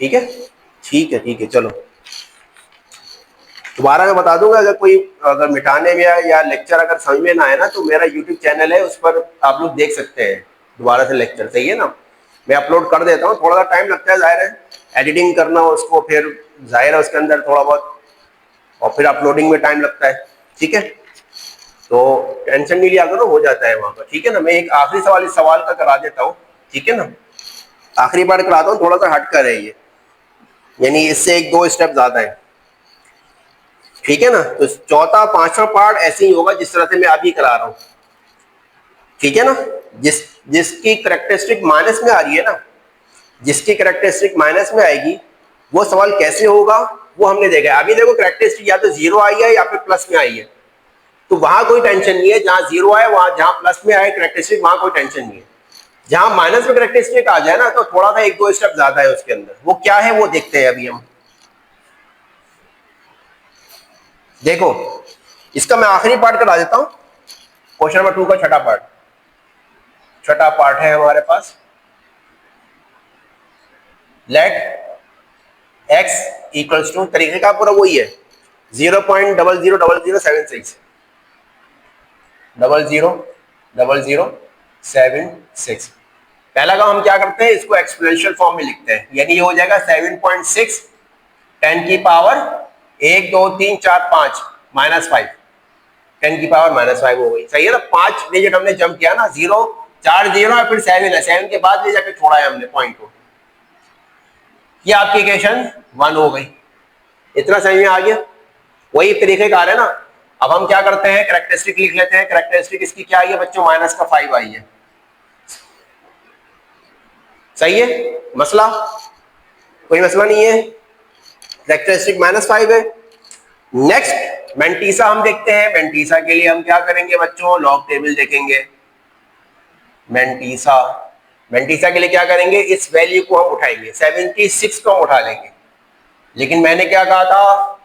ठीक है, ठीक है, ठीक है। चलो दोबारा मैं बता दूंगा, अगर मिटाने में या लेक्चर अगर समझ में ना आए ना, तो मेरा यूट्यूब चैनल है, उस पर आप लोग देख सकते हैं दोबारा से लेक्चर, सही है ना। मैं अपलोड कर देता हूँ, थोड़ा सा टाइम लगता है, जाहिर है एडिटिंग करना उसको, फिर जाहिर है उसके अंदर थोड़ा बहुत, और फिर अपलोडिंग में टाइम लगता है। ठीक है, तो टेंशन नहीं लिया करो, हो जाता है वहां पर। ठीक है ना, मैं एक आखिरी सवाल इस सवाल का करा देता हूँ, ठीक है ना, आखिरी बार कराता हूँ, थोड़ा सा हट कर है ये, यानी इससे 1-2 स्टेप ज्यादा है। ठीक है ना, तो चौथा 5वां पार्ट ऐसे ही होगा जिस तरह से मैं अभी करा रहा हूं। ठीक है ना, जिसकी कैरेक्टरिस्टिक माइनस में आ रही है ना, जिसकी कैरेक्टरिस्टिक माइनस में आएगी, वो सवाल कैसे होगा वो हमने देखा है। अभी देखो कैरेक्टरिस्टिक या तो 0 आई है या फिर प्लस में आई है, तो वहां कोई टेंशन नहीं है। जहां 0 आए, वहां जहां प्लस में आए कैरेक्टरिस्टिक, वहां कोई टेंशन नहीं है। जहां माइनस में कैरेक्टरिस्टिक आ जाए ना, तो थोड़ा सा 1-2 स्टेप ज्यादा है उसके अंदर। वो क्या है वो देखते हैं अभी हम। देखो इसका मैं आखिरी पार्ट करा देता हूं, क्वेश्चन नंबर 2 का छठा पार्ट है हमारे पास। लेट x इक्वल्स टू, तरीके का पूरा वही है, 0.000076 000076। पहला काम हम क्या करते हैं, इसको एक्सपोनेंशियल फॉर्म में लिखते हैं, यानी ये हो जाएगा 7.6 10 की पावर 1 2 3 4 5 -5, 10 की पावर -5 हो गई। सही है ना, 5 डिजिट हमने जंप किया ना, 0 4 0 है, फिर 7 है, 7 के बाद ले जाकर छोड़ा है हमने पॉइंट को। ये आपकी इक्वेशन 1 हो गई। इतना समझ में आ गया? वही तरीके का आ रहा है ना। अब हम क्या करते हैं, कैरेक्टरिस्टिक लिख लेते हैं। कैरेक्टरिस्टिक इसकी क्या आई है बच्चों, -5 आई है। सही है, मसला कोई मसला नहीं है, कैरेक्टरिस्टिक -5 है। नेक्स्ट मेंटीसा हम देखते हैं। मेंटीसा के लिए हम क्या करेंगे बच्चों, लॉग टेबल देखेंगे। मेंटीसा के लिए क्या करेंगे, इस वैल्यू को हम उठाएंगे, 76 को हम उठा लेंगे। लेकिन मैंने क्या कहा था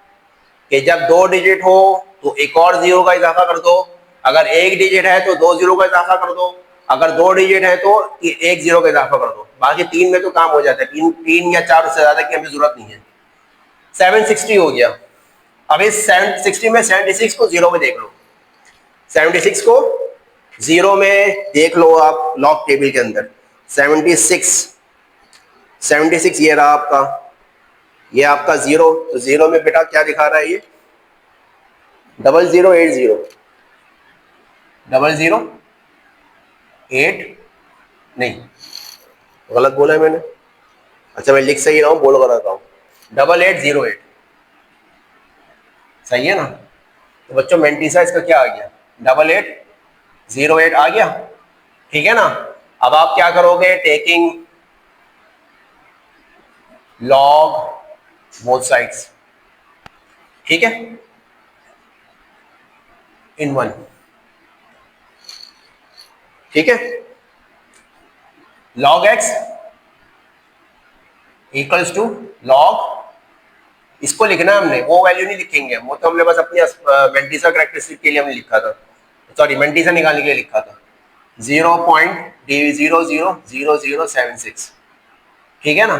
कि जब 2 डिजिट हो तो एक और 0 का इजाफा कर दो, अगर 1 डिजिट है तो 2 0 का इजाफा कर दो, अगर 2 डिजिट है तो 1 0 का इजाफा कर दो। बाकी 3 में तो काम हो जाता है, 3 या 4 से ज्यादा की हमें जरूरत नहीं है। 760 हो गया। अब इस 760 में 76 को 0 में देख लो, 76 को 0 में देख लो आप लॉग टेबल के अंदर। 76 ये रहा आपका, ये आपका 0, तो 0 में बेटा क्या दिखा रहा है, ये 0080 0080 नहीं, गलत बोला है मैंने। अच्छा मैं लिख सही रहा हूँ, बोल कर रहा हूँ 8808। सही है ना। तो बच्चों मेंटीसा इसका क्या आ गया, 8808 आ गया। ठीक है ना। अब आप क्या करोगे, टेकिंग लॉग बोथ साइड्स, ठीक है, इन 1, ठीक है। log x equals to log, इसको लिखना है हमने, वो वैल्यू नहीं लिखेंगे, वो तो हमने बस अपनी मेंटीसा कैरेक्टरिस्टिक के लिए हमने लिखा था, सॉरी मेंटीसा निकालने के लिए लिखा था, 0.000076, ठीक है ना।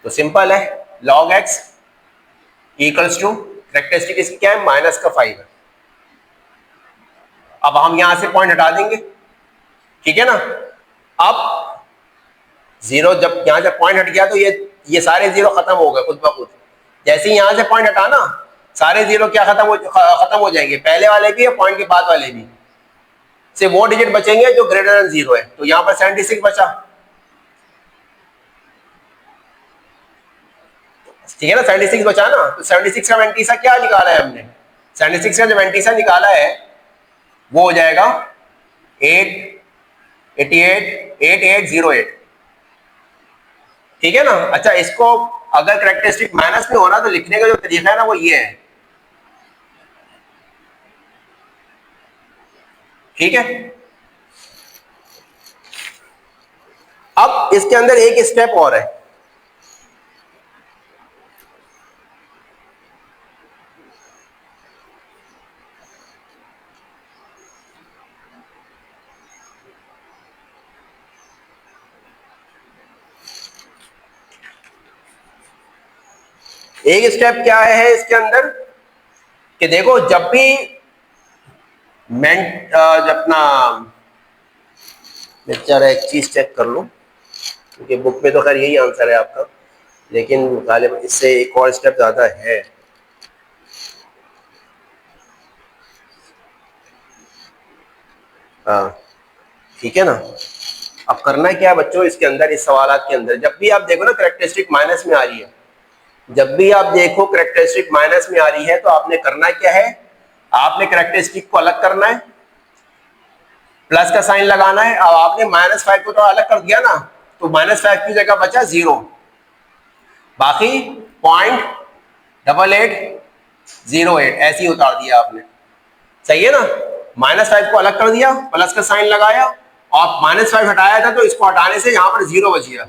तो सिंपल है, log x equals to, characteristic इसकी क्या है, -5 है। अब हम यहां से पॉइंट हटा देंगे, ठीक है ना। अब 0 जब यहां से पॉइंट हट गया तो ये सारे 0 खत्म हो गए खुद ब खुद। जैसे ही यहां से पॉइंट हटाना, सारे 0 क्या खत्म हो जाएंगे, पहले वाले भी और पॉइंट के बाद वाले भी। सिर्फ वो डिजिट बचेंगे जो ग्रेटर देन 0 है। तो यहां पर 76 बचा, ठीक है ना, 76 बचा ना। तो 76 का मेंटीसा क्या निकाला है हमने, 76 का जो मेंटीसा निकाला है वो हो जाएगा 8808, ठीक है ना। अच्छा, इसको अगर कैरेक्टरिस्टिक माइनस में होना तो लिखने का जो तरीका है ना वो ये है, ठीक है। अब इसके अंदर एक स्टेप और है, एक स्टेप क्या है इसके अंदर कि देखो जब भी जब अपना बेचारा एक चीज चेक कर लो, क्योंकि बुक में तो खैर यही आंसर है आपका, लेकिन गालिब इससे एक और स्टेप ज्यादा है। हाँ ठीक है ना। अब करना क्या है बच्चों, इसके अंदर इस सवालात के अंदर जब भी आप देखो ना कैरेक्टरिस्टिक माइनस में आ रही है, जब भी आप देखो कैरेक्टरिस्टिक माइनस में आ रही है तो आपने करना क्या है, आपने कैरेक्टरिस्टिक को अलग करना है, प्लस का साइन लगाना है। अब आपने -5 को तो अलग कर दिया ना, तो -5 की जगह बचा 0, बाकी 0.8808 ऐसे ही उतार दिया आपने। सही है ना। -5 को अलग कर दिया, प्लस का साइन लगाया, और -5 हटाया था तो इसको हटाने से यहां पर 0 बच गया,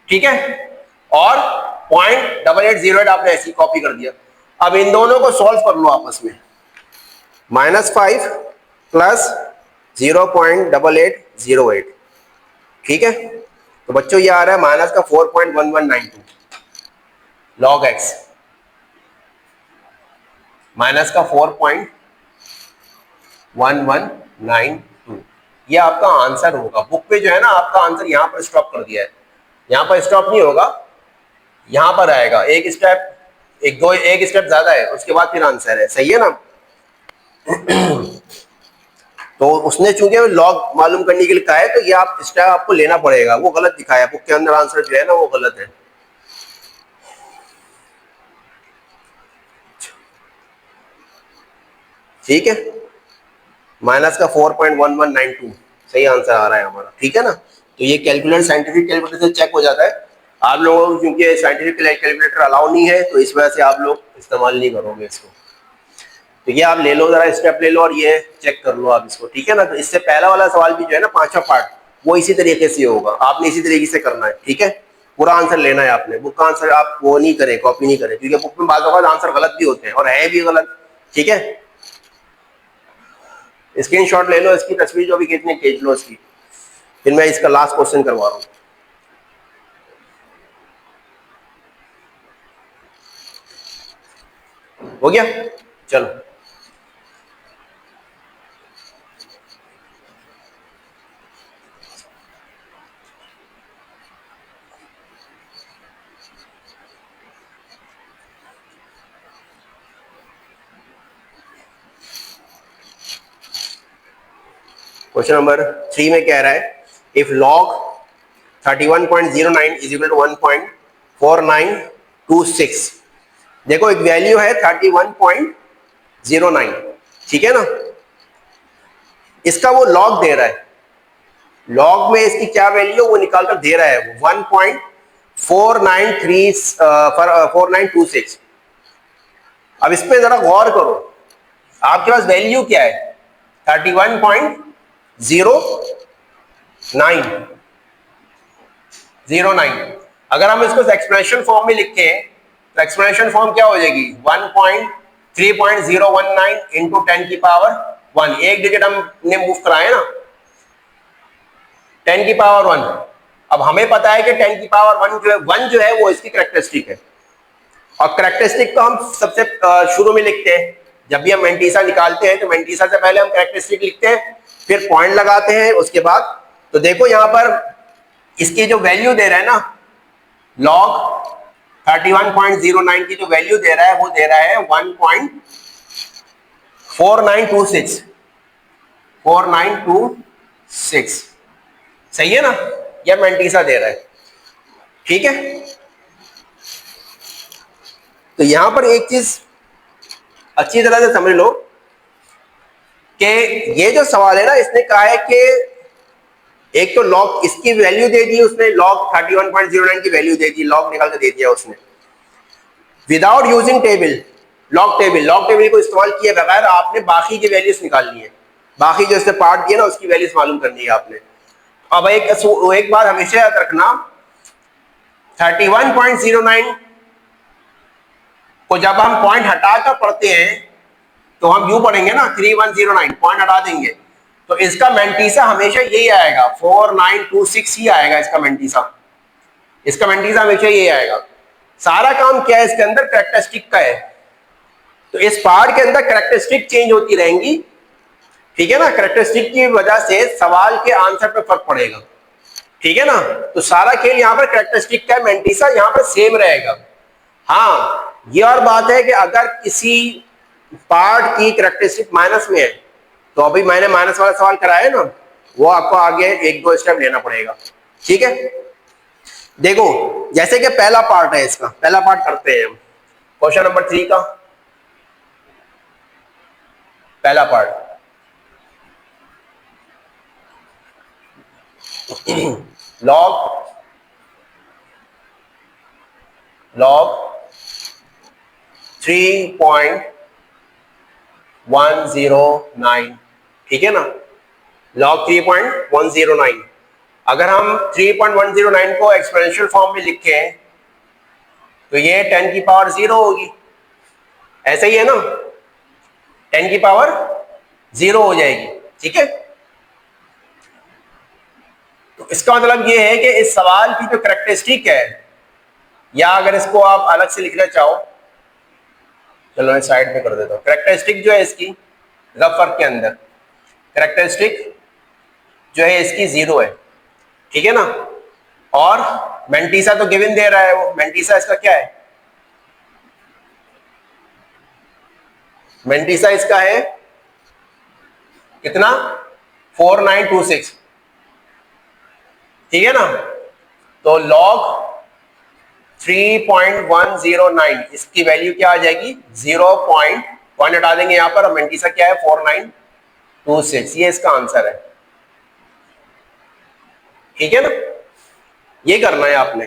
ठीक है। और 0.8808 आपने ऐसी कॉपी कर दिया। अब इन दोनों को सॉल्व कर लो आपस में, -5 प्लस 0.8808, ठीक है। तो बच्चों ये आ रहा है माइनस का 4.1192 log x, माइनस का 4.1192, ये आपका आंसर होगा। बुक पे जो है ना आपका आंसर यहाँ पर स्टॉप कर दिया है, यहाँ पर स्टॉप नहीं होगा, यहाँ पर आएगा एक स्टेप, एक स्टेप ज्यादा है, उसके बाद फिर आंसर है। सही है ना? तो उसने चूंकि लॉग मालूम करने के लिए कहा है, तो ये आप स्टेप आपको लेना पड़ेगा। वो गलत दिखाया बुक के अंदर, आंसर जो है ना वो गलत है। ठीक है, माइनस का 4.1192 सही आंसर आ रहा है हमारा। ठीक है ना? तो ये कैलकुलेटर साइंटिफिक कैलकुलेटर से चेक हो जाता है। आप लोगों को क्योंकि साइंटिफिक कैलकुलेटर अलाउ नहीं है, तो इस वजह से आप लोग इस्तेमाल नहीं करोगे इसको। तो ये आप ले लो, जरा स्टेप ले लो और ये चेक कर लो आप इसको। ठीक है ना? तो इससे पहला वाला सवाल भी जो है ना, पांचवा पार्ट, वो इसी तरीके से होगा, आपने इसी तरीके से करना है। ठीक है, पूरा आंसर लेना है आपने। बुक का आंसर आप वो नहीं करें, कॉपी नहीं करें, क्योंकि बुक में बाद आंसर गलत भी होते हैं और है भी गलत। ठीक है, स्क्रीनशॉट ले लो इसकी, तस्वीर जो भी खींचनी खींच लो इसकी। फिर मैं इसका लास्ट क्वेश्चन करवा रहा हूँ। हो गया? चलो, क्वेश्चन नंबर 3 में कह रहा है if log 31.09 is equal to 1.4926। देखो एक वैल्यू है 31.09, ठीक है ना? इसका वो लॉग दे रहा है, लॉग में इसकी क्या वैल्यू वो निकाल कर दे रहा है, 1.4926। अब इस पे जरा गौर करो, आपके पास वैल्यू क्या है? 31.09। अगर हम इसको एक्सप्रेशन फॉर्म में लिखें तो एक्सप्रेशन फॉर्म क्या हो जाएगी? 1.3.019 इंटू 10 की पावर 1। एक डिजिट हमने मूव कराए ना, 10 की पावर 1। अब हमें पता है कि 10 की पावर 1 जो है वो इसकी कैरेक्टरिस्टिक है, और कैरेक्टरिस्टिक को हम सबसे शुरू में लिखते हैं। जब भी हम मेंटीसा निकालते हैं तो मेंटीसा से पहले हम कैरेक्टरिस्टिक लिखते हैं, फिर पॉइंट लगाते हैं उसके बाद। तो देखो यहां पर इसकी जो वैल्यू दे रहा है ना, लॉग 31.09 की जो वैल्यू दे रहा है वो दे रहा है 1.4926। 4926 सही है ना? यह मेंटीसा दे रहा है। ठीक है, तो यहां पर एक चीज अच्छी तरह से समझ लो कि ये जो सवाल है ना, इसने कहा है कि एक तो लॉग इसकी वैल्यू दे दी उसने, लॉग 31.09 की वैल्यू दे दी, लॉग निकाल के दे दिया उसने without using table. Log table को इस्तेमाल किए बगैर आपने बाकी की वैल्यूज निकालनी है, बाकी जो इसने पार्ट दिया ना उसकी वैल्यूज मालूम करनी है आपने। अब एक बात हमेशा याद रखना, 31.09 को जब हम पॉइंट हटाकर पढ़ते हैं तो हम यूं पढ़ेंगे ना, 3109 पॉइंट हटा देंगे, तो इसका मेंटीसा हमेशा यही आएगा, 4926 ही आएगा इसका मेंटीसा। इसका मेंटीसा हमेशा यही आएगा। सारा काम क्या है इसके अंदर? कैरेक्टरिस्टिक का है। तो इस पार्ट के अंदर कैरेक्टरिस्टिक चेंज होती रहेंगी। ठीक है ना? कैरेक्टरिस्टिक की वजह से सवाल के आंसर पे फर्क पड़ेगा। ठीक है ना? तो सारा खेल यहाँ पर कैरेक्टरिस्टिक का, मेंटीसा यहाँ पर सेम रहेगा। हाँ, ये और बात है कि अगर किसी पार्ट की कैरेक्टरिस्टिक माइनस में है, तो अभी मैंने माइनस वाला सवाल कराया है ना, वो आपको आगे एक दो स्टेप लेना पड़ेगा। ठीक है, देखो जैसे कि पहला पार्ट है इसका, पहला पार्ट करते हैं हम क्वेश्चन नंबर 3 का पहला पार्ट। लॉग 3.109, ठीक है ना? लॉग 3.109। अगर हम 3.109 को एक्सपोनेंशियल फॉर्म में लिखें तो ये 10 की पावर 0 होगी, ऐसा ही है ना? 10 की पावर 0 हो जाएगी। ठीक है, तो इसका मतलब ये है कि इस सवाल की जो कैरेक्टरिस्टिक है, या अगर इसको आप अलग से लिखना चाहो, चलो मैं साइड पे कर देता हूं। कैरेक्टरिस्टिक जो है इसकी रफ वर्क के अंदर, कैरेक्टरिस्टिक जो है इसकी 0 है, ठीक है ना। और मेंटीसा तो गिवन दे रहा है, वो मेंटीसा इसका क्या है, मेंटीसा इसका है कितना 4926, ठीक है ना। तो log 3.109 इसकी वैल्यू क्या आ जाएगी 0.1 हटा देंगे यहां पर, मेंटीसा क्या है 4926, ये इसका आंसर है, ठीक है ना। ये करना है आपने,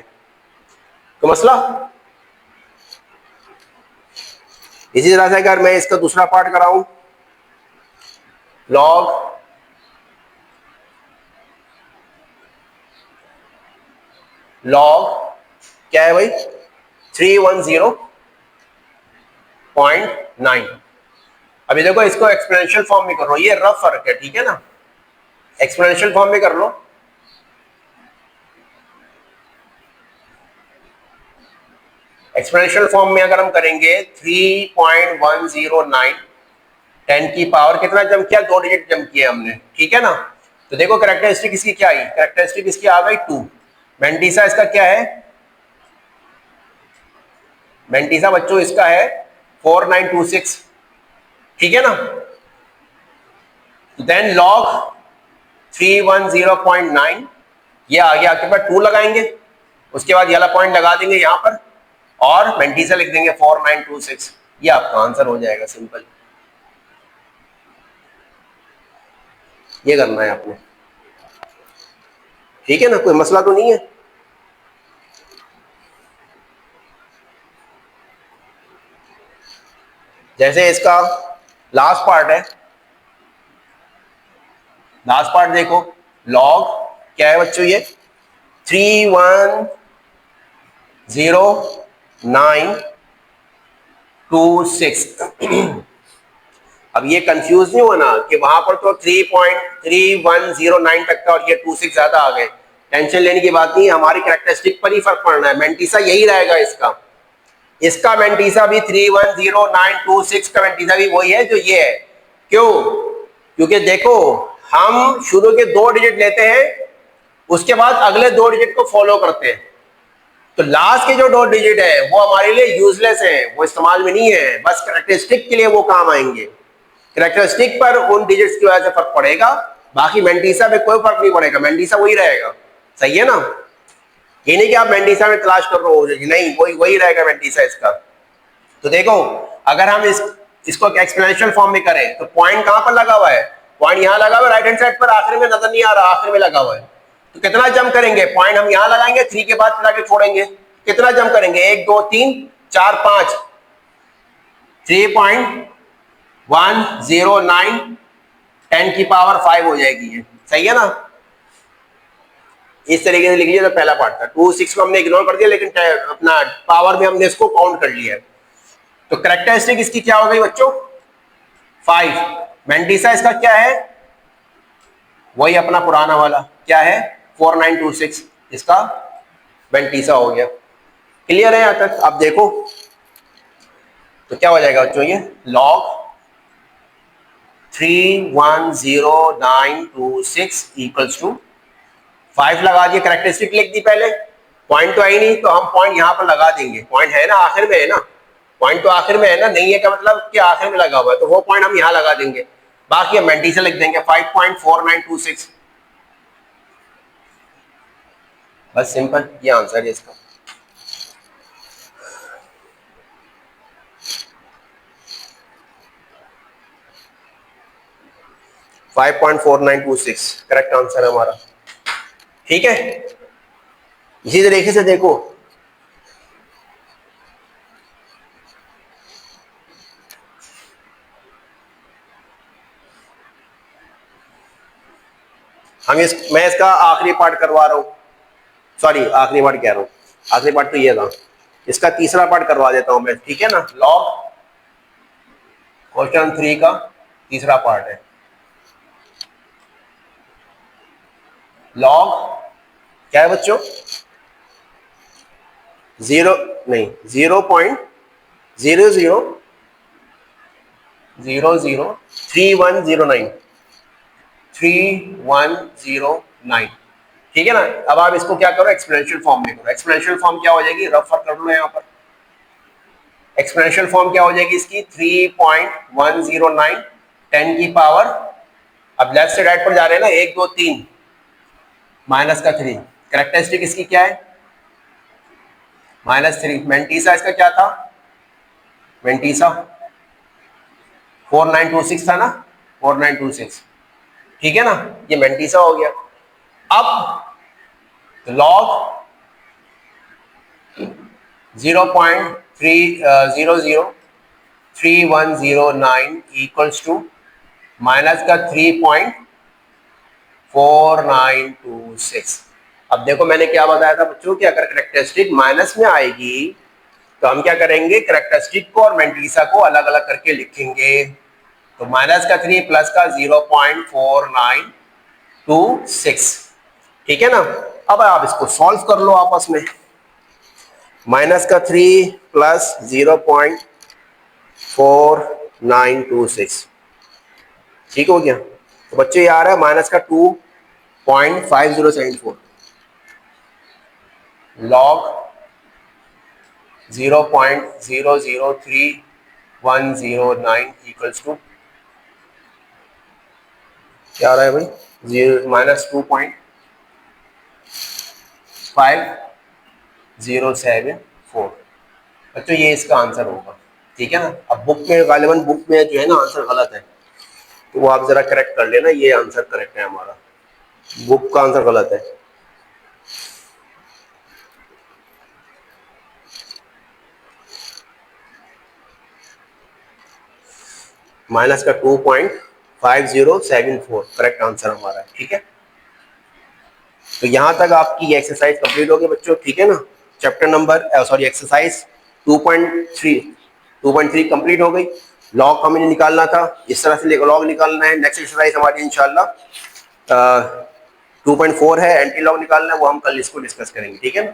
तो मसला इसी तरह से अगर मैं इसका दूसरा पार्ट कराऊं, log क्या है भाई 310.9, अभी देखो इसको एक्सपोनेंशियल फॉर्म में कर लो, ये रफ फर्क है, ठीक है ना, एक्सपोनेंशियल फॉर्म में कर लो। एक्सपोनेंशियल फॉर्म में अगर हम करेंगे 3.109 10 की पावर कितना जम किया, 2 डिजिट जम किए हमने, ठीक है ना। तो देखो कैरेक्टरिस्टिक इसकी क्या आई, कैरेक्टरिस्टिक इसकी आ गई 2। मेंटीसा इसका क्या है, मेंटीसा बच्चों इसका है 4926, ठीक है ना। देन log 310.9 ये आ गया, आपके पास 2 लगाएंगे, उसके बाद ये वाला पॉइंट लगा देंगे यहां पर और मेंटीसा लिख देंगे 4926, ये आपका आंसर हो जाएगा, सिंपल। ये करना है आपने, ठीक है ना, कोई मसला तो नहीं है। जैसे इसका लास्ट पार्ट है, लास्ट पार्ट देखो, log क्या है बच्चों ये 310.926 अब ये कंफ्यूज नहीं हुआ ना कि वहां पर तो 3.3109 तक था और ये 26 ज्यादा आ गए, टेंशन लेने की बात नहीं, हमारी कैरेक्टरिस्टिक पर ही फर्क पड़ना है, मेंटीसा यही रहेगा इसका, इसका मेंटीसा भी 310.926 का मेंटीसा भी वही है जो ये है। क्यों, क्योंकि देखो हम शुरू के 2 डिजिट लेते हैं, उसके बाद अगले 2 डिजिट को फॉलो करते हैं, तो लास्ट के जो 2 डिजिट है वो हमारे लिए यूजलेस है, वो इस्तेमाल में नहीं है, बस कैरेक्टरिस्टिक के लिए वो काम आएंगे, कैरेक्टरिस्टिक पर उन डिजिट्स की वजह से फर्क पड़ेगा, बाकी मेंटीसा में कोई फर्क नहीं पड़ेगा, मेंटीसा वही रहेगा, सही है ना। ये नहीं कि आप मेंटीसा में तलाश कर रहे हो, नहीं, वही रहेगा मेंटीसा इसका। तो देखो अगर हम इसको एक्सपोनेंशियल फॉर्म में करें तो पॉइंट कहां पर लगा हुआ है, पॉइंट यहां लगा हुआ है, राइट हैंड साइड पर, आखिर में नजर नहीं आ रहा, आखिर में लगा हुआ है, तो कितना जम करेंगे, पॉइंट हम यहां लगाएंगे, 3 के बाद जाके छोड़ेंगे, कितना जम करेंगे 1 2 3 4 5, 3.109 10 की पावर 5 हो जाएगी ये, सही है ना। इस तरीके से लिख लिया, तो पहला पार्ट था 26 को हमने इग्नोर कर दिया, लेकिन अपना पावर में हमने इसको काउंट कर लिया। तो कैरेक्टरिस्टिक इसकी क्या हो गई बच्चों 5, मेंटीसा इसका क्या है, वही अपना पुराना वाला क्या है 4926, इसका मेंटीसा हो गया, क्लियर है यहां तक। अब देखो तो क्या हो जाएगा बच्चों, ये log 310.926 इक्वल्स टू 5 लगा दिए, कैरेक्टरिस्टिक लिख दी पहले, पॉइंट तो है नहीं तो हम पॉइंट यहां पर लगा देंगे, पॉइंट है ना आखिर में, है ना, पॉइंट तो आखिर में है ना, नहीं है का मतलब कि आखिर में लगा हुआ है, तो वो पॉइंट हम यहां लगा देंगे, बाकी हम मेंटीसा लिख देंगे 5.4926, बस सिंपल, ये आंसर है इसका। $5.4926 करेक्ट आंसर है हमारा, ठीक है। इसी तरीके से देखो मैं इसका आखिरी पार्ट करवा रहा हूं, सॉरी आखिरी पार्ट कह रहा हूं, आखिरी पार्ट तो ये था, इसका तीसरा पार्ट करवा देता हूं मैं, ठीक है ना। लॉग क्वेश्चन 3 का तीसरा पार्ट है, लॉग क्या है बच्चों 0.00003109 3109। ठीक है ना। अब आप इसको क्या करो, एक्सपोनेंशियल फॉर्म में करो। एक्सपोनेंशियल फॉर्म क्या हो जाएगी, रफ कर लो यहाँ पर। एक्सपोनेंशियल फॉर्म क्या हो जाएगी इसकी, 3.109 10 की पावर, अब लेफ्ट से राइट पर जा रहे हैं ना, 1 2 3 माइनस का 3। कैरेक्टरिस्टिक इसकी क्या है, -3। मेंटीसा इसका क्या था, मेंटीसा 4926 था ना, 4926। ठीक है ना, ये मेंटीसा हो गया। अब लॉग 0.003109 इक्वल्स टू माइनस का 3.4926। अब देखो मैंने क्या बताया था बच्चों कि अगर कैरेक्टरिस्टिक माइनस में आएगी तो हम क्या करेंगे, कैरेक्टरिस्टिक को और मेंटीसा को अलग अलग करके लिखेंगे। तो माइनस का 3 प्लस का 0.4926। ठीक है ना। अब आप इसको सॉल्व कर लो आपस में। माइनस का 3 प्लस 0.4926, ठीक हो गया। तो बच्चे ये आ रहा है माइनस का 2.5074 लॉग 0.003109 इक्वल्स टू क्या आ रहा है भाई, -2.5074। बच्चों ये इसका आंसर होगा। ठीक है ना। अब बुक में गालिबन बुक में जो है ना आंसर गलत है, तो वो आप जरा करेक्ट कर लेना। ये आंसर करेक्ट है हमारा, बुक का आंसर गलत है। माइनस का 2.5074 करेक्ट आंसर हमारा है। ठीक है, तो यहां तक आपकी एक्सरसाइज कंप्लीट हो गई बच्चों। ठीक है ना। Chapter number sorry exercise 2.3 complete हो गई। लॉग हमें निकालना था, इस तरह से लॉग निकालना है। नेक्स्ट एक्सरसाइज हमारी इंशाल्लाह 2.4 है, एंटी लॉग निकालना है, वो हम कल इसको डिस्कस करेंगे। ठीक है ना।